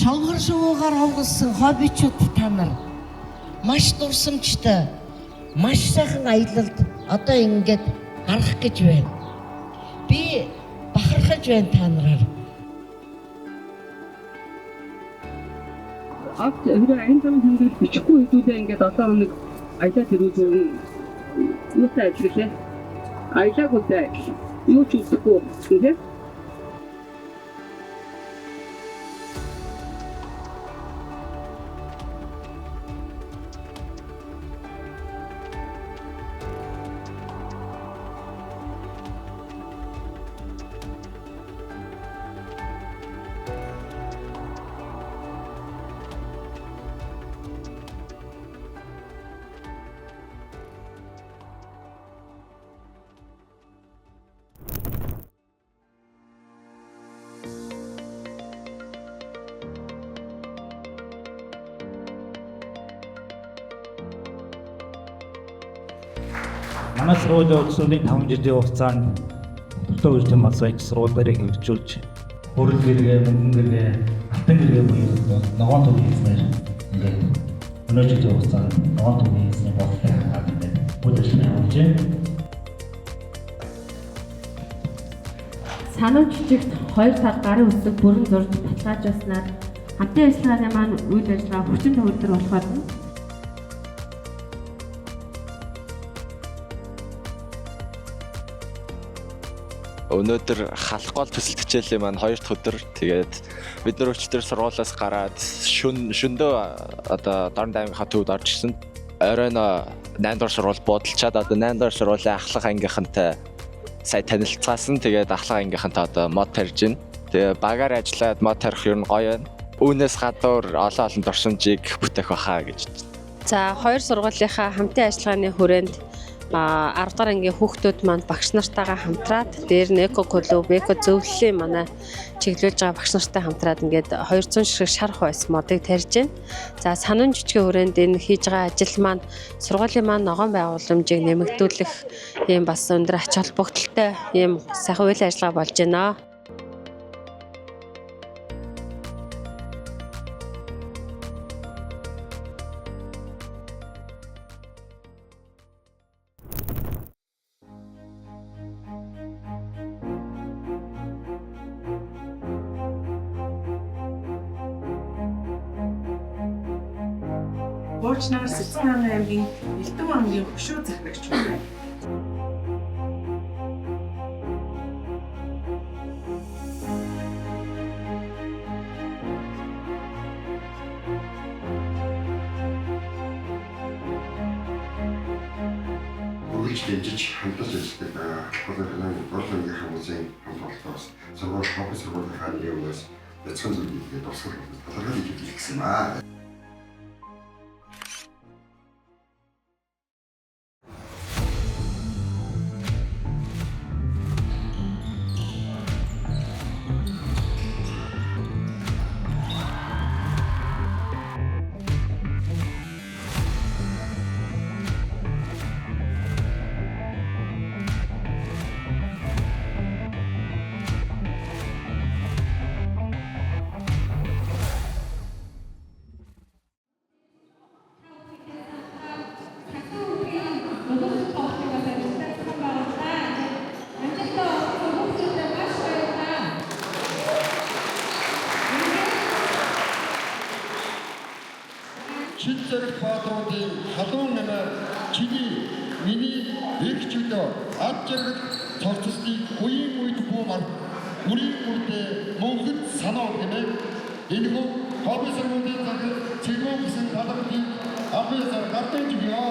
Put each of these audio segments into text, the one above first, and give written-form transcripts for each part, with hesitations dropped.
Шонгор шувуугаар овголсон хоббичууд та нар маш дурсамжтай, маш сайхан аялалд одоо ингээд гарах гэж байна. Би бахархаж байна та нараар. Авт өөрөө англи хэмжээл бичихгүй хэдүүлээ ингээд одоо нэг аялал ирүүл юутай ажиллаа. Аялаг үтэй юу ч үзэхгүй тийм. Манай сургуулийн сүүлийн 5 жилийн хугацаанд төсөө үйлчилсэн масыг сургуулиарыг хөгжүүлж хөрөл гэргээ, мөнгөн гэргээ, хатан гэргээ буюу ногоон төв хийснээр ингээд өнөө жилийн хугацаанд ногоон төв хийсний бодлыг хангаад ингээд үйл ажиллагаа явуулж байна. Сануу жижигт 2 сар гарын үсэг бүрэн зурж баталгаажуулснаар хамтын ажиллагааны маань үйл ажиллагаа хүчин төвлөр болохоор өнөөдөр халах гол төсөл хичээлийн маань 2 дахь өдөр. Тэгээд бид нар өчтөр сургуулиас гараад шөндөө одоо Дорн аймгийн төвд орж ирсэн. Оройно 8 дугаар сургууль буудалчаад одоо 8 дугаар сургуулийн ахлах ангийнхантай сая танилцсан. Тэгээд ахлах ангийнхантай одоо мод тарьж байна. Тэгээ багаар ажиллаад мод тарих юм гоё байна. Үүнээс гадуур олон дурсамжийг бүтээх байхаа гэж. За 2 сургуулийнхаа хамтын ажиллагааны хүрээнд 10 дахь ангийн хүүхдүүд маань багш нартайгаа хамтраад дээр нь эко клуб, эко зөвлөлийн манай чиглүүлж байгаа багш нартай хамтраад ингээд 200 шиг шарх байс модыг тарьж байна. За сануун жижигхэн хүрээнд энэ хийж байгаа ажил маань сургуулийн маань ногоон байгууламжийг нэмэгдүүлэх ийм бас өндөр ач холбогдолтой ийм сайхан үйл ажиллагаа болж байна. Боочнаар Сэцэн хааны аймгийн Элдэн аймгийн хөшөө захирагч байна. Үргэлж дэмжиж хамтарч ажилладаг холбооны борлонгийн хүмүүсийн хамтлагаас сургууль хобби сургуулийн хааны юмнаас яцхан зүйлийг тусгал тодорхой хэлэх гэсэн ба. Шил зэрэг баатруудын халуун нэмээр чиний миний эрхчүүдөө ад жаргал цогцлыг үеийн үед буумар үрийн үрдээ мөнхөд санаа гэмээр энэхүү хобби сургуулийн захирал цэгмөө гэсэн талбартыг авьяасаар гартаж өгье.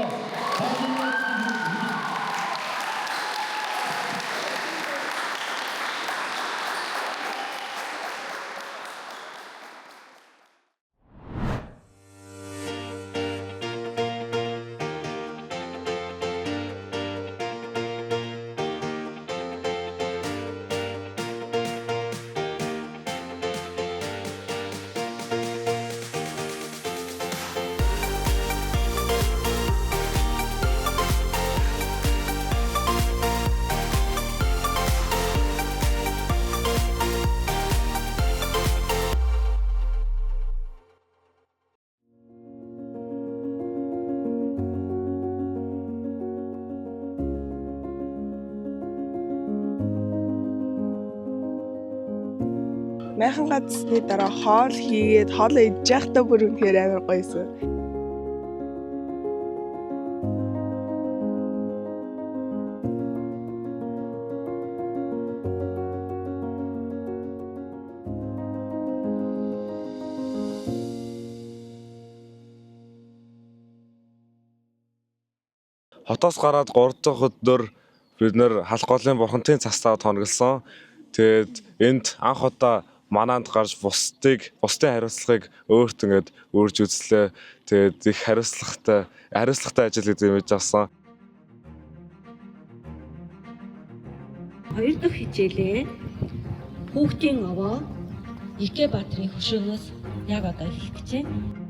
Майхан газсны дараа хоол хийгээд хоол идж явахдаа бүр үнэхээр амар гоёсэн. Хотоос гараад 3 дахь өдөр бид нэр халах голын бурхантын цастаа тонголсон. Тэгээд энд анх удаа манаанд гарч бусдын хариуцлагыг өөрт ингээд өөрж үзлээ. Тэгээд их хариуцлагатай ажил гэж мэдэж авсан. Хоёр дахь хичээлээ хүүхдийн овоо Ике Баатрийн хөшөөнөөс яг одоо эхлэх гэж байна.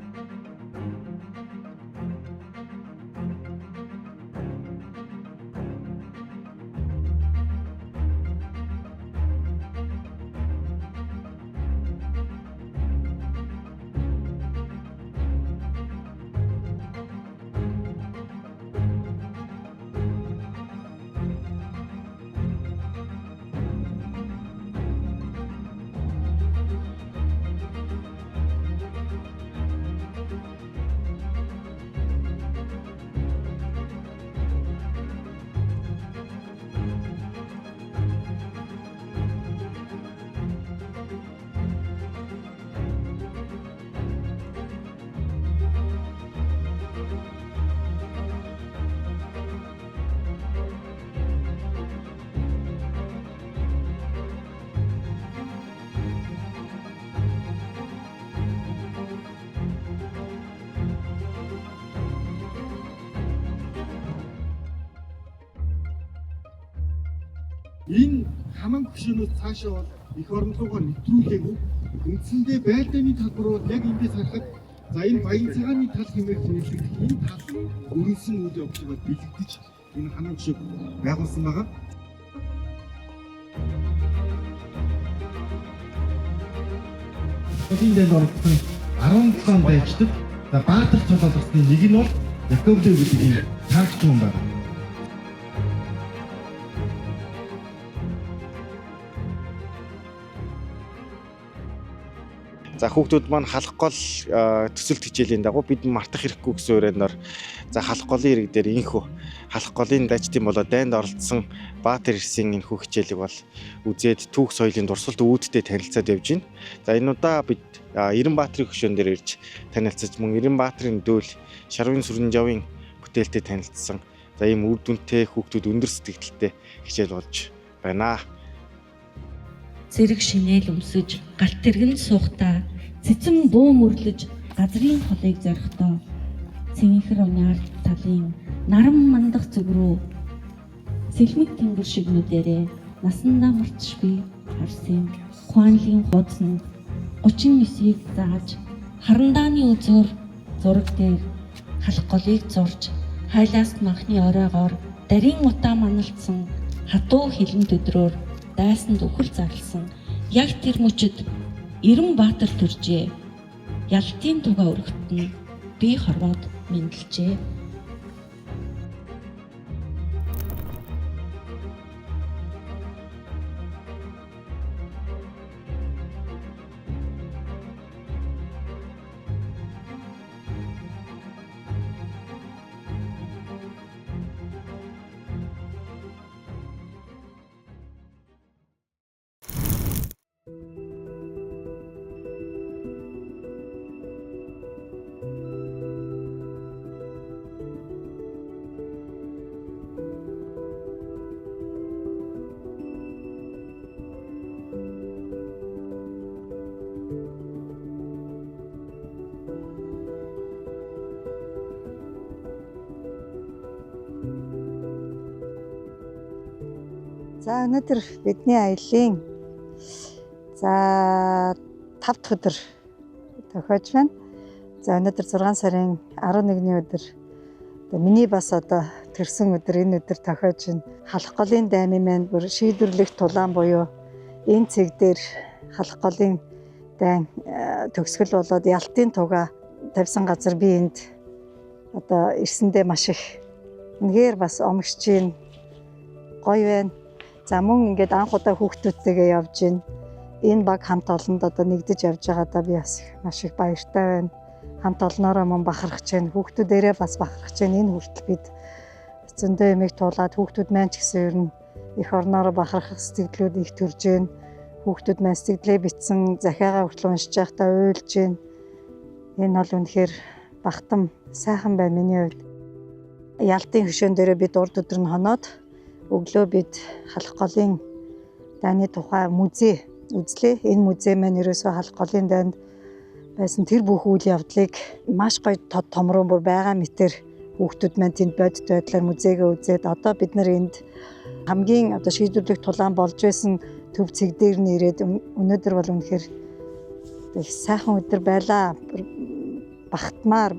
Энэ хаман хөшөөнөөс цаашаа бол их орлогоо нэвтрүүлээгүй. Үндсэндээ байлдааны талбар бол яг эндээс харахад за энэ баян цагааны тал хэмээх нэрлэгдэх энэ тал өрнсөн үйл явдлыг бэлэгдэж энэ хаман хөшөөг байгуулсан байгаа. Одын дээр оролцсон 17 байждаг. За Баатар цолоолсны нэг нь бол Яковлев гэдэг энэ таагч хүн байна. За хүүхдүүд маань халах гол төсөлт хичээлийн дагуу бид мартах хэрэггүй гэсэн үрээнээр за халах голын ирэг дээр инхүү халах голын дайчдын болоо дайнд оролцсон Баатар Эрсийн энэ хүү хичээлийг бол үзээд түүх соёлын дурсгалт үүдтэй танилцаад явж байна. За энэ удаа бид Эренбаатрын хөшөөн дээр ирж танилцаж мөн Эренбаатрын дөөл Шарвын Сүрэнжавын бүтээлтэй танилцсан. За ийм үр дүнтэй хүүхдүүд өндөр сэтгэлдтэй хичээл болж байна. Зэрэг шинээл өмсөж, галт тэргэн суухтаа, цэцэн буу мөрлөж, газрын холыг зорихдоо, цэнхэр уняар талын наран мандах зүг рүү сэлмэг тэнгэр шигнүүдээрээ насандаа мартшгүй харсан хуанлын хуудсан 39-ийг зааж харандааны үзүүр зураг дээр халах голыг зурж хайлаас манхны оройгоор дарийн утаа маналтсан хатуу хилэн төдрөөр дайсанд үхэл зарлсан яг тэр мөчөд Эренбаатар төржээ. Ялтын тугаа өргөт нь би хорвоод мэндэлжээ. За өнөөдөр бидний аялын 5 дахь өдөр тохиож байна. За өнөөдөр 6 сарын 11-ний өдөр миний бас одоо төрсөн өдөр энэ өдөр тохиож байна. Халах голын даймын маань бүр шийдвэрлэх тулаан буюу энэ цэг дээр халах голын дайн төгсгөл болоод ялтын тугаа тавьсан газар би энд одоо ирсэндээ маш их үнэхээр бас омгч чинь гоё байна. За мөн ингээд анх удаа хүүхдүүдтэйгээ явж гин. энэ баг хамт олонд одоо нэгдэж явж байгаадаа би бас маш их баяртай байна. Хамт олноороо мөн бахархаж байна. Хүүхдүүдээрээ бас бахархаж байна. Энэ хүртэл бид зөндөө ямиг туулаад хүүхдүүд маань ч гэсэн ер нь их орноороо бахархах сэтгэлүүд их төрж байна. Хүүхдүүд маань сэтгэлээ битсэн захиагаа хүртэл уншиж байхдаа уйлж байна. Энэ бол үнэхээр багтам сайхан байна миний хувьд. Ялтын хөшөөн дээрээ бид урд өдөр нь хоноод өглөө бид халах голын дайны тухай музей үзлээ. Энэ музей маань ерөөсөө халах голын дайнд байсан тэр бүх үйл явдлыг маш гоё тод томрон бүр байгаа мэтэр хүүхдүүд маань тэнд бодит байдлаар музейгээ үзээд одоо бид нар энд хамгийн одоо шийдвэрлэх тулаан болж байсан төв цэг дээр нь ирээд өнөөдөр бол үнэхээр их сайхан өдөр байлаа. Багтмаар.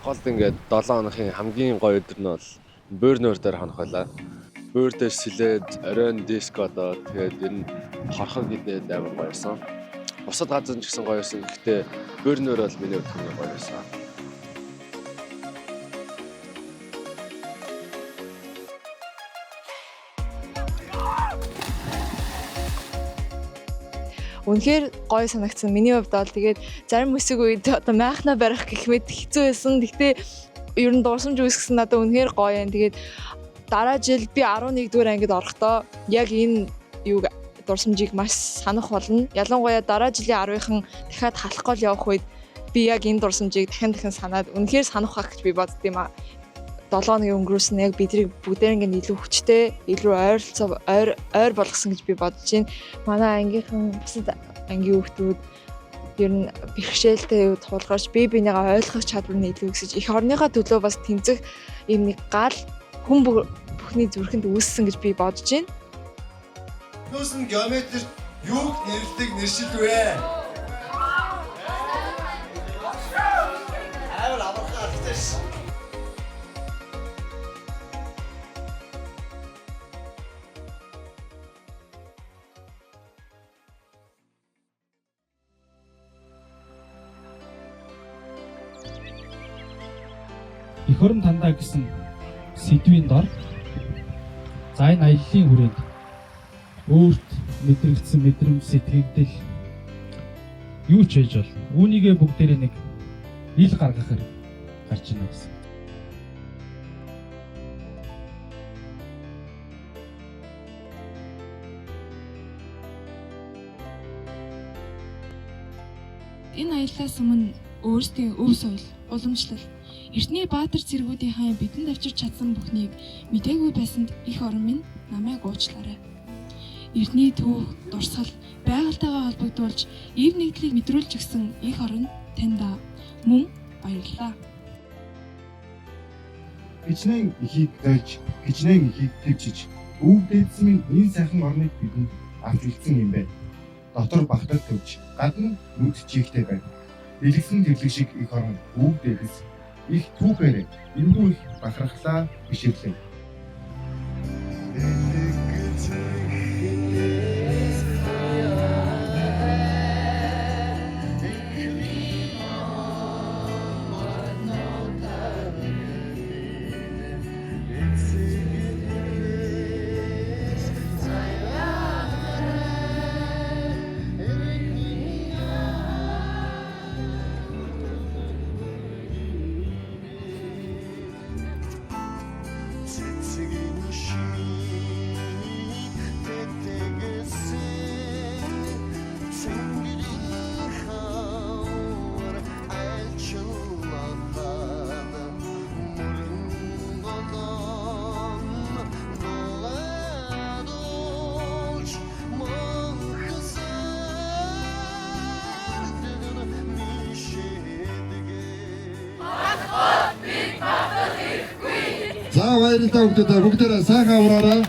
Голд ингээд 7 хоногийн хамгийн гоё өдөр нь бол Бөөрнөр дээр хонох байлаа. Бөөр дээр сэлээд оройн диско одоо тэгээд энэ хорхог гэдэг амар гоёсон. Бусад газар ч гэсэн гоёсон. Гэхдээ Бөөрнөр бол миний хувьд хамгийн гоёсон. Үнэхээр гоё санагдсан. Миний хувьд бол тэгээд зарим хэсэг үед одоо майхнаа барих гэх мэт хэцүү байсан. Гэхдээ ер нь дурсамж үүсгэсэн надад үнэхээр гоё юм. Тэгээд дараа жил би 11-р ангид орохдоо яг энэ юуг дурсамжийг маш санах болно. Ялангуяа дараа жилийн 10-ын дахиад халах гол явах үед би яг энэ дурсамжийг дахин санаад үнэхээр санах байх гэж би боддtiin юм аа. 7 хоногийн өнгөрөөсөн яг бидрийг бүгдээр ингээд илүү хүчтэй, илүү ойр болгосон гэж би бодож байна. Манай ангийнхан бусад ангийн хүүхдүүд ер нь бэрхшээлтэй юу тулгарч бинийгаа ойлгох чадвар нь илүү өсөж их орныхаа төлөө бас тэмцэх юм нэг гал хүн бүхний зүрхэнд үүссэн гэж би бодож байна. Нуусан геометрт юуг нэрлэдэг нэршил вэ? Айл аврахаа аргатай. Эх орон тандаа гэсэн сэдвийн дор за энэ аяллаа хүрээнд өөрт мэдрэгдсэн мэдрэмж сэтгэгдэл юу ч хийж бол үүнийгээ бүгдээрээ нэг ил гаргахаар гарч ийнэ гэсэн. Энэ аяллаас өмнө өөрсдийн өв соёл, уламжлал, эртний баатар цэргүүдийн хаяа бидэнд авчирч чадсан бүхнийг мдээгүй байсанд их орон минь намайг уучлаарай. Эртний төв, дурсгал, байгальтайгаа холбогдуулж ив нэгдлийг мэдрүүлж өгсөн их орон таньда мөн баярлалаа. Хичнээн ихийг дайж, хичнээн ихийг төвчж, өв дээдсмийн энэ сайхан орныг бидэнд авч үлдсэн юм байна. Дотор багтаж төвч, гадна нүд чихтэй байна. Дэлгэсэн тэрлэг шиг их орон өв дээдэс их түүхээр эндүү их бахархлаа биширлээ. баярлалаа хүүхдүүд. Бүгдээрээ сайхан авраарай.